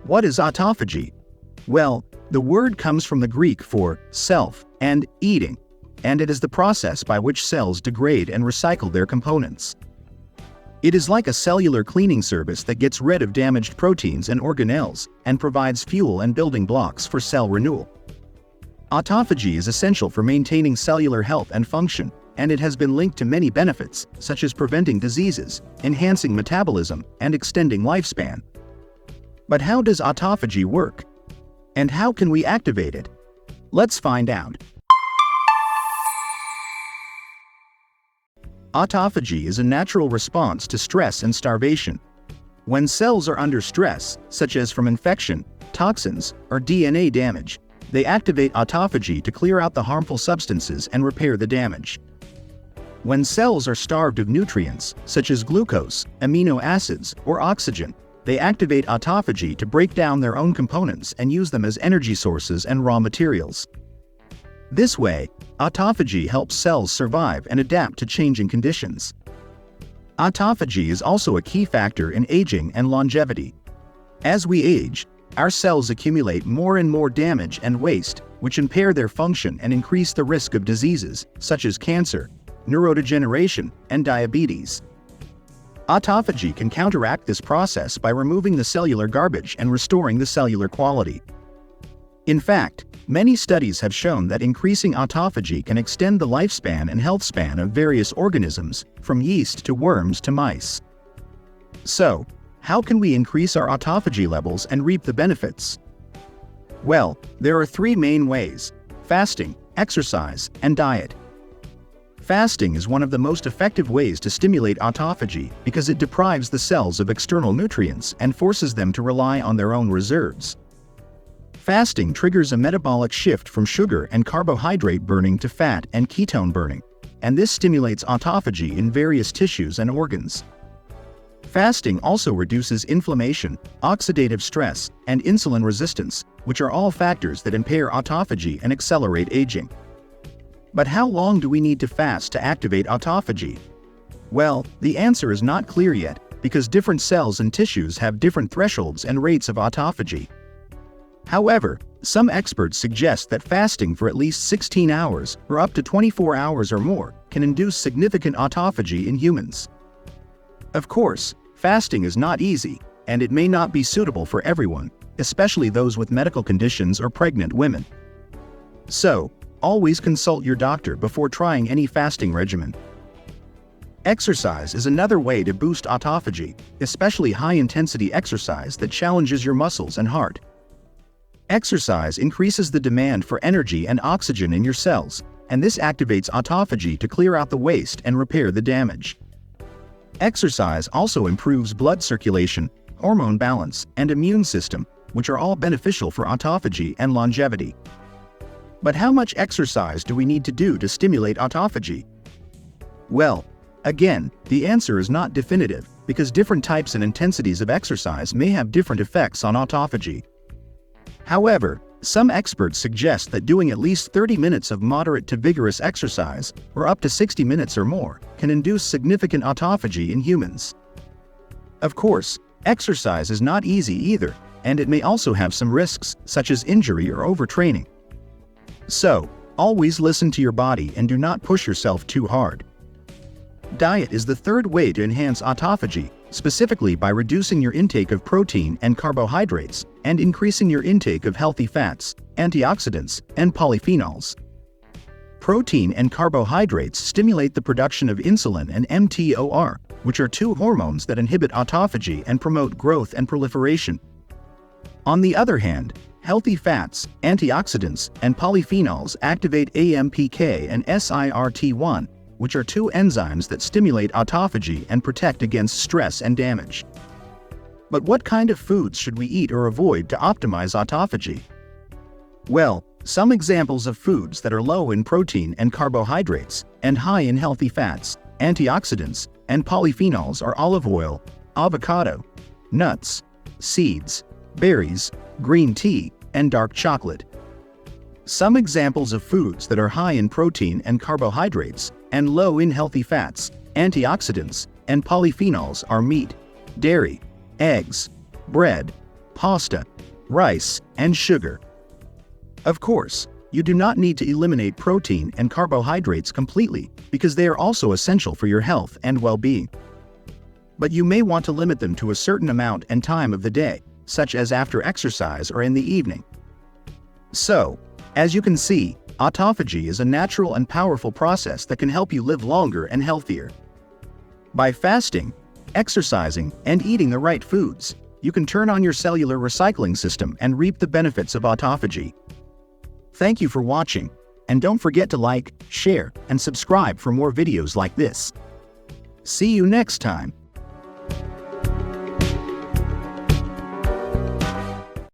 What is autophagy? Well, the word comes from the Greek for self and eating, and it is the process by which cells degrade and recycle their components. It is like a cellular cleaning service that gets rid of damaged proteins and organelles and provides fuel and building blocks for cell renewal. Autophagy is essential for maintaining cellular health and function, and it has been linked to many benefits, such as preventing diseases, enhancing metabolism, and extending lifespan. But how does autophagy work? And how can we activate it? Let's find out. Autophagy is a natural response to stress and starvation. When cells are under stress, such as from infection, toxins, or DNA damage, they activate autophagy to clear out the harmful substances and repair the damage. When cells are starved of nutrients, such as glucose, amino acids, or oxygen, they activate autophagy to break down their own components and use them as energy sources and raw materials. This way, autophagy helps cells survive and adapt to changing conditions. Autophagy is also a key factor in aging and longevity. As we age, our cells accumulate more and more damage and waste, which impair their function and increase the risk of diseases such as cancer, neurodegeneration, and diabetes. Autophagy can counteract this process by removing the cellular garbage and restoring the cellular quality. In fact, many studies have shown that increasing autophagy can extend the lifespan and health span of various organisms, from yeast to worms to mice. So, how can we increase our autophagy levels and reap the benefits? Well, there are three main ways: fasting, exercise, and diet. Fasting is one of the most effective ways to stimulate autophagy because it deprives the cells of external nutrients and forces them to rely on their own reserves. Fasting triggers a metabolic shift from sugar and carbohydrate burning to fat and ketone burning, and this stimulates autophagy in various tissues and organs. Fasting also reduces inflammation, oxidative stress, and insulin resistance, which are all factors that impair autophagy and accelerate aging. But how long do we need to fast to activate autophagy? Well, the answer is not clear yet, because different cells and tissues have different thresholds and rates of autophagy. However, some experts suggest that fasting for at least 16 hours or up to 24 hours or more can induce significant autophagy in humans. Of course, fasting is not easy, and it may not be suitable for everyone, especially those with medical conditions or pregnant women. So, always consult your doctor before trying any fasting regimen. Exercise is another way to boost autophagy, especially high-intensity exercise that challenges your muscles and heart. Exercise increases the demand for energy and oxygen in your cells, and this activates autophagy to clear out the waste and repair the damage. Exercise also improves blood circulation, hormone balance, and immune system, which are all beneficial for autophagy and longevity. But how much exercise do we need to do to stimulate autophagy? Well, again, the answer is not definitive, because different types and intensities of exercise may have different effects on autophagy. However, some experts suggest that doing at least 30 minutes of moderate to vigorous exercise, or up to 60 minutes or more, can induce significant autophagy in humans. Of course, exercise is not easy either, and it may also have some risks, such as injury or overtraining. So, always listen to your body and do not push yourself too hard. Diet is the third way to enhance autophagy, specifically by reducing your intake of protein and carbohydrates and increasing your intake of healthy fats, antioxidants, and polyphenols. Protein and carbohydrates stimulate the production of insulin and mTOR, which are two hormones that inhibit autophagy and promote growth and proliferation. On the other hand, healthy fats, antioxidants, and polyphenols activate AMPK and SIRT1, which are two enzymes that stimulate autophagy and protect against stress and damage. But what kind of foods should we eat or avoid to optimize autophagy? Well, some examples of foods that are low in protein and carbohydrates and high in healthy fats, antioxidants, and polyphenols are olive oil, avocado, nuts, seeds, berries, green tea, and dark chocolate. Some examples of foods that are high in protein and carbohydrates and low in healthy fats, antioxidants, and polyphenols are meat, dairy, eggs, bread, pasta, rice, and sugar. Of course, you do not need to eliminate protein and carbohydrates completely because they are also essential for your health and well-being. But you may want to limit them to a certain amount and time of the day, such as after exercise or in the evening. So, as you can see, autophagy is a natural and powerful process that can help you live longer and healthier. By fasting, exercising, and eating the right foods, you can turn on your cellular recycling system and reap the benefits of autophagy. Thank you for watching, and don't forget to like, share, and subscribe for more videos like this. See you next time.